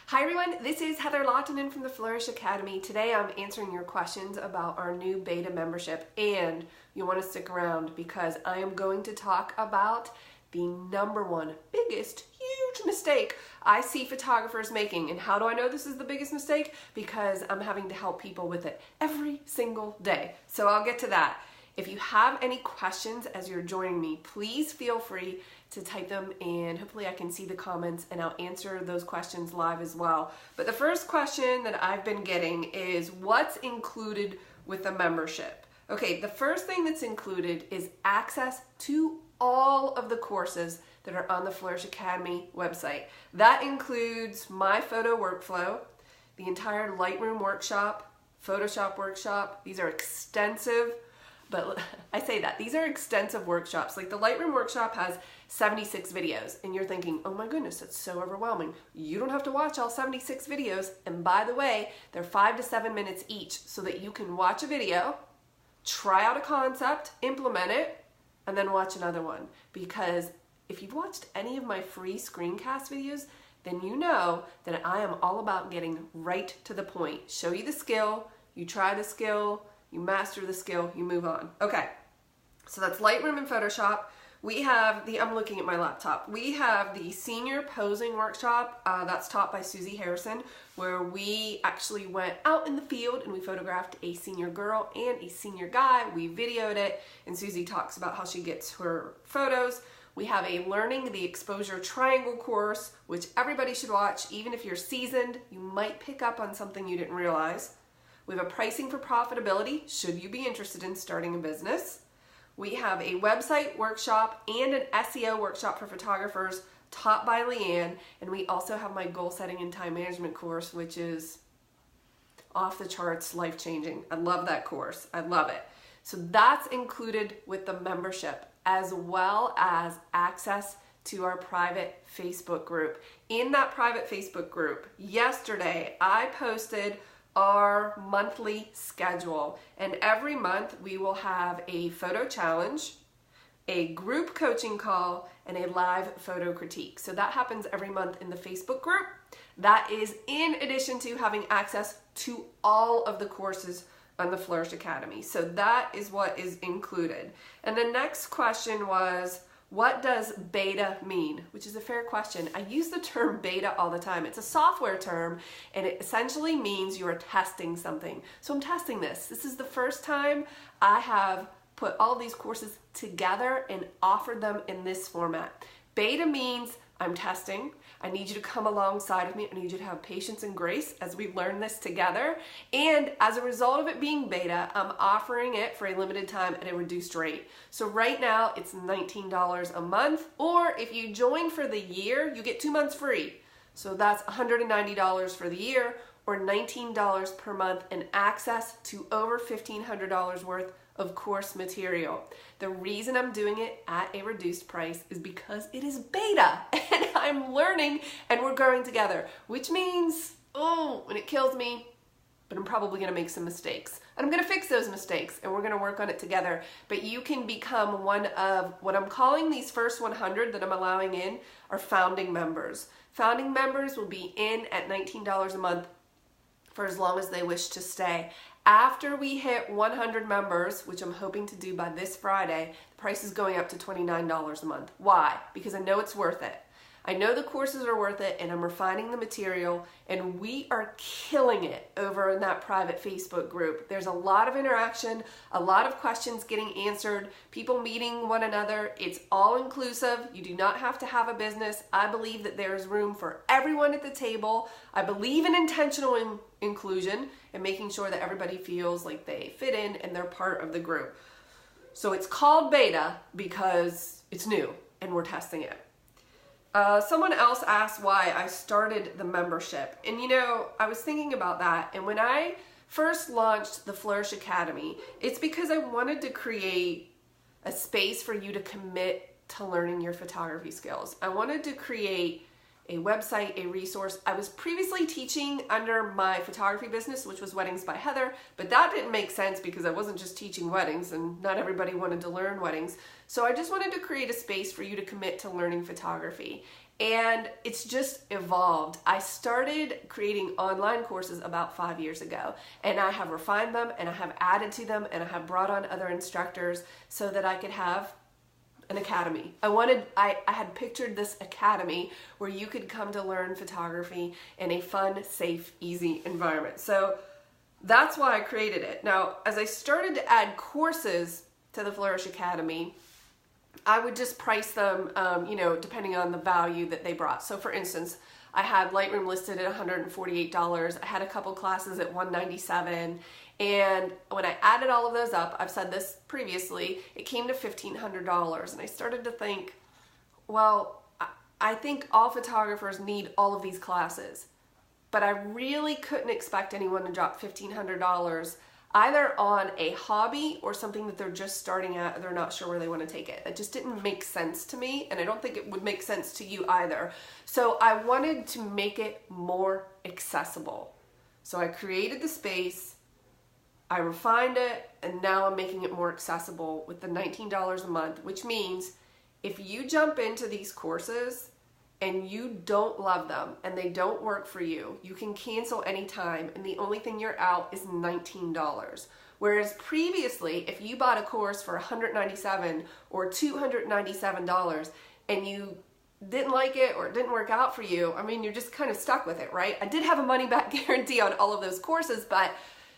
Hi everyone, this is Heather Lottinen from the Flourish Academy. Today I'm answering your questions about our new beta membership, and you want to stick around because I am going to talk about the number one biggest huge mistake I see photographers making. And how do I know this is the biggest mistake? Because I'm having to help people with it every single day. So I'll get to that. If you have any questions as you're joining me, please feel free to type them, and hopefully I can see the comments and I'll answer those questions live as well. But the first question that I've been getting is what's included with the membership? Okay, the first thing that's included is access to all of the courses that are on the Flourish Academy website. That includes my photo workflow, the entire Lightroom workshop, Photoshop workshop. These are extensive. But I say that, these are extensive workshops. Like the Lightroom workshop has 76 videos and you're thinking, oh my goodness, that's so overwhelming. You don't have to watch all 76 videos. And by the way, they're 5 to 7 minutes each so that you can watch a video, try out a concept, implement it, and then watch another one. Because if you've watched any of my free screencast videos, then you know that I am all about getting right to the point. Show you the skill, you try the skill, you master the skill, you move on. Okay, so that's Lightroom and Photoshop. We have I'm looking at my laptop. We have the senior posing workshop that's taught by Susie Harrison, where we actually went out in the field and we photographed a senior girl and a senior guy. We videoed it, and Susie talks about how she gets her photos. We have a Learning the Exposure Triangle course, which everybody should watch. Even if you're seasoned, you might pick up on something you didn't realize. We have a Pricing for Profitability, should you be interested in starting a business. We have a website workshop and an SEO workshop for photographers taught by Leanne. And we also have my Goal Setting and Time Management course, which is off the charts, life-changing. I love that course. I love it. So that's included with the membership, as well as access to our private Facebook group. In that private Facebook group, yesterday I posted our monthly schedule, and every month we will have a photo challenge, a group coaching call, and a live photo critique. So that happens every month in the Facebook group. That is in addition to having access to all of the courses on the Flourish Academy. So that is what is included. And the next question was, what does beta mean? Which is a fair question. I use the term beta all the time. It's a software term, and it essentially means you are testing something. So I'm testing this. This is the first time I have put all these courses together and offered them in this format. Beta means I'm testing. I need you to come alongside of me. I need you to have patience and grace as we learn this together. And as a result of it being beta, I'm offering it for a limited time at a reduced rate. So right now it's $19 a month, or if you join for the year, you get 2 months free. So that's $190 for the year, or $19 per month, and access to over $1,500 worth of course material. The reason I'm doing it at a reduced price is because it is beta and I'm learning and we're growing together, which means, and it kills me, but I'm probably gonna make some mistakes. And I'm gonna fix those mistakes and we're gonna work on it together. But you can become one of what I'm calling these first 100 that I'm allowing in are founding members. Founding members will be in at $19 a month for as long as they wish to stay. After we hit 100 members, which I'm hoping to do by this Friday, the price is going up to $29 a month. Why? Because I know it's worth it. I know the courses are worth it, and I'm refining the material, and we are killing it over in that private Facebook group. There's a lot of interaction, a lot of questions getting answered, people meeting one another. It's all inclusive. You do not have to have a business. I believe that there's room for everyone at the table. I believe in intentional inclusion and making sure that everybody feels like they fit in and they're part of the group. So it's called beta because it's new and we're testing it. Someone else asked why I started the membership. And you know, I was thinking about that. And when I first launched the Flourish Academy, it's because I wanted to create a space for you to commit to learning your photography skills. I wanted to create a website, a resource. I was previously teaching under my photography business, which was Weddings by Heather, but that didn't make sense because I wasn't just teaching weddings and not everybody wanted to learn weddings. So I just wanted to create a space for you to commit to learning photography. And it's just evolved. I started creating online courses about 5 years ago, and I have refined them, and I have added to them, and I have brought on other instructors so that I could have an academy. I had pictured this academy where you could come to learn photography in a fun, safe, easy environment. So that's why I created it. Now, as I started to add courses to the Flourish Academy, I would just price them, depending on the value that they brought. So for instance, I had Lightroom listed at $148. I had a couple classes at $197. And when I added all of those up, I've said this previously, it came to $1,500. And I started to think, well, I think all photographers need all of these classes. But I really couldn't expect anyone to drop $1,500 either on a hobby or something that they're just starting at and they're not sure where they want to take it. It just didn't make sense to me, and I don't think it would make sense to you either. So I wanted to make it more accessible. So I created the space, I refined it, and now I'm making it more accessible with the $19 a month, which means if you jump into these courses and you don't love them and they don't work for you, you can cancel anytime, and the only thing you're out is $19. Whereas previously, if you bought a course for $197 or $297 and you didn't like it or it didn't work out for you, I mean, you're just kind of stuck with it, right? I did have a money-back guarantee on all of those courses, but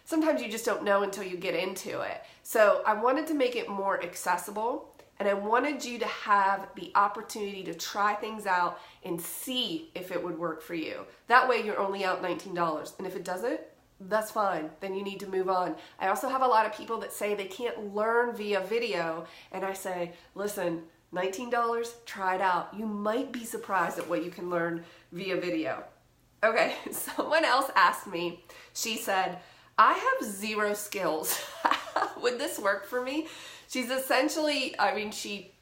sometimes you just don't know until you get into it. So I wanted to make it more accessible, and I wanted you to have the opportunity to try things out and see if it would work for you. That way you're only out $19. And if it doesn't, that's fine. Then you need to move on. I also have a lot of people that say they can't learn via video. And I say, listen, $19, try it out. You might be surprised at what you can learn via video. Okay, someone else asked me, she said, I have zero skills. Would this work for me? She's essentially,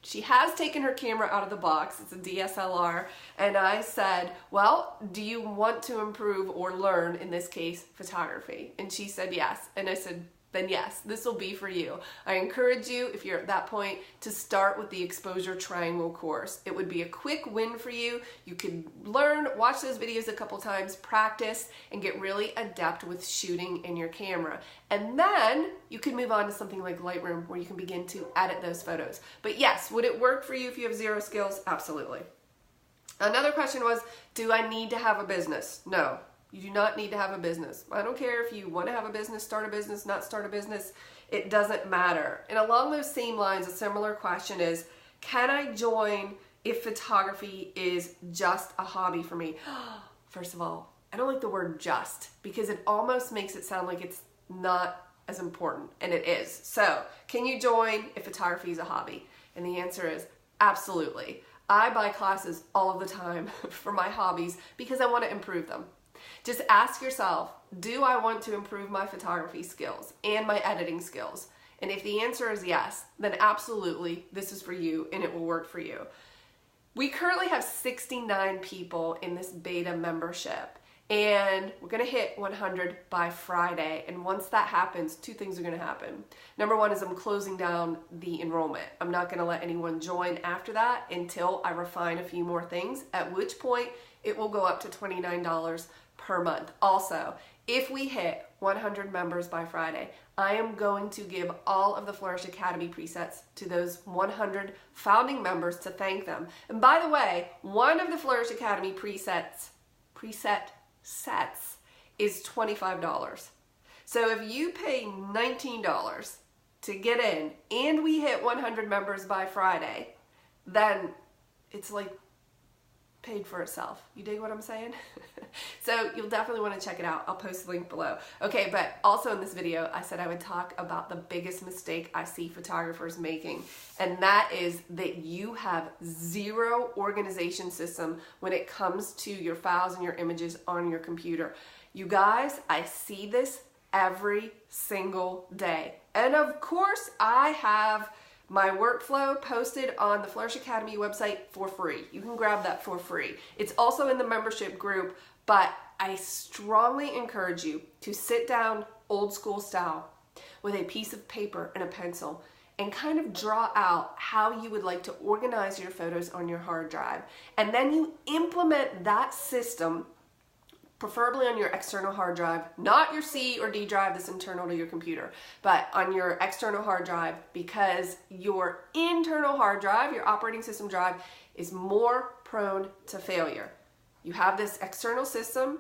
she has taken her camera out of the box. It's a DSLR. And I said, well, do you want to improve or learn, in this case, photography? And she said yes. And I said, then yes, this will be for you. I encourage you, if you're at that point, to start with the exposure triangle course. It would be a quick win for you. You could learn, watch those videos a couple times, practice, and get really adept with shooting in your camera. And then you can move on to something like Lightroom where you can begin to edit those photos. But yes, would it work for you if you have zero skills? Absolutely. Another question was, do I need to have a business? No. You do not need to have a business. I don't care if you want to have a business, start a business, not start a business. It doesn't matter. And along those same lines, a similar question is, can I join if photography is just a hobby for me? First of all, I don't like the word just, because it almost makes it sound like it's not as important, and it is. So, can you join if photography is a hobby? And the answer is absolutely. I buy classes all of the time for my hobbies because I want to improve them. Just ask yourself, do I want to improve my photography skills and my editing skills? And if the answer is yes, then absolutely, this is for you and it will work for you. We currently have 69 people in this beta membership, and we're going to hit 100 by Friday. And once that happens, two things are going to happen. Number one is I'm closing down the enrollment. I'm not going to let anyone join after that until I refine a few more things, at which point it will go up to $29 per month. Also, if we hit 100 members by Friday, I am going to give all of the Flourish Academy presets to those 100 founding members to thank them. And by the way, one of the Flourish Academy preset sets is $25. So if you pay $19 to get in and we hit 100 members by Friday, then it's like paid for itself. You dig what I'm saying? So you'll definitely want to check it out. I'll post the link below. Okay, but also in this video, I said I would talk about the biggest mistake I see photographers making, and that is that you have zero organization system when it comes to your files and your images on your computer. You guys, I see this every single day. And of course, I have my workflow posted on the Flourish Academy website for free. You can grab that for free. It's also in the membership group, but I strongly encourage you to sit down old school style with a piece of paper and a pencil and kind of draw out how you would like to organize your photos on your hard drive. And then you implement that system, preferably on your external hard drive, not your C or D drive that's internal to your computer, but on your external hard drive, because your internal hard drive, your operating system drive, is more prone to failure. You have this external system,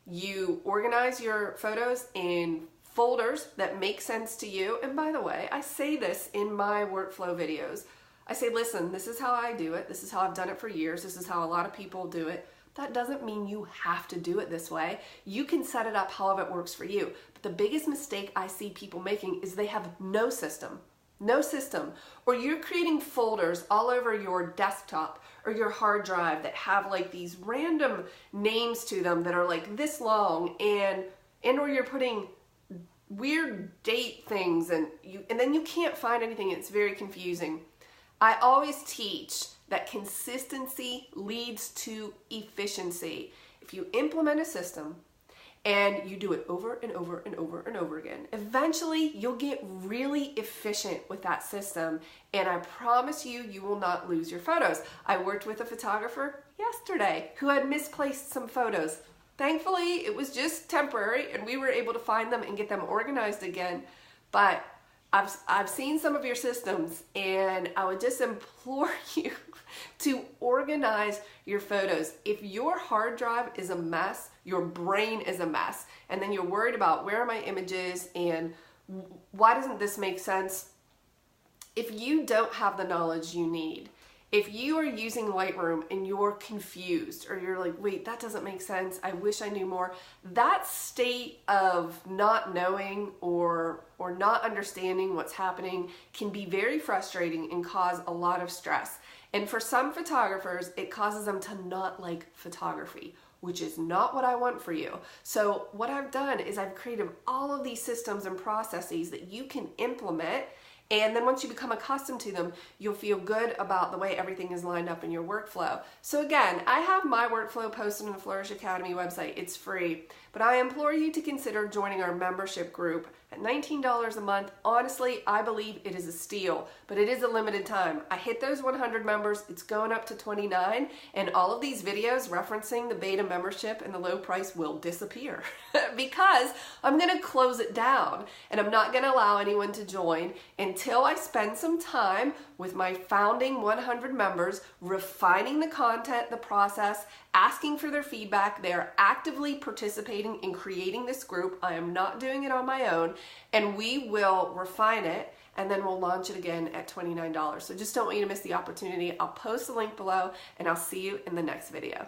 you organize your photos in folders that make sense to you. And by the way, I say this in my workflow videos. I say, listen, this is how I do it. This is how I've done it for years. This is how a lot of people do it. That doesn't mean you have to do it this way. You can set it up however it works for you. But the biggest mistake I see people making is they have no system. No system. Or you're creating folders all over your desktop or your hard drive that have like these random names to them that are like this long, and or you're putting weird date things and then you can't find anything. It's very confusing. I always teach that consistency leads to efficiency. If you implement a system and you do it over and over and over and over again, eventually you'll get really efficient with that system, and I promise you, you will not lose your photos. I worked with a photographer yesterday who had misplaced some photos. Thankfully, it was just temporary and we were able to find them and get them organized again. But I've seen some of your systems, and I would just implore you to organize your photos. If your hard drive is a mess, your brain is a mess, and then you're worried about where are my images and why doesn't this make sense? If you don't have the knowledge you need, if you are using Lightroom and you're confused, or you're like, wait, that doesn't make sense, I wish I knew more, that state of not knowing or not understanding what's happening can be very frustrating and cause a lot of stress. And for some photographers, it causes them to not like photography, which is not what I want for you. So what I've done is I've created all of these systems and processes that you can implement. And then once you become accustomed to them, you'll feel good about the way everything is lined up in your workflow. So again, I have my workflow posted on the Flourish Academy website. It's free, but I implore you to consider joining our membership group at $19 a month. Honestly, I believe it is a steal, but it is a limited time. I hit those 100 members, it's going up to 29, and all of these videos referencing the beta membership and the low price will disappear because I'm gonna close it down, and I'm not gonna allow anyone to join until I spend some time with my founding 100 members, refining the content, the process, asking for their feedback. They are actively participating in creating this group. I am not doing it on my own, and we will refine it, and then we'll launch it again at $29. So just don't want you to miss the opportunity. I'll post the link below, and I'll see you in the next video.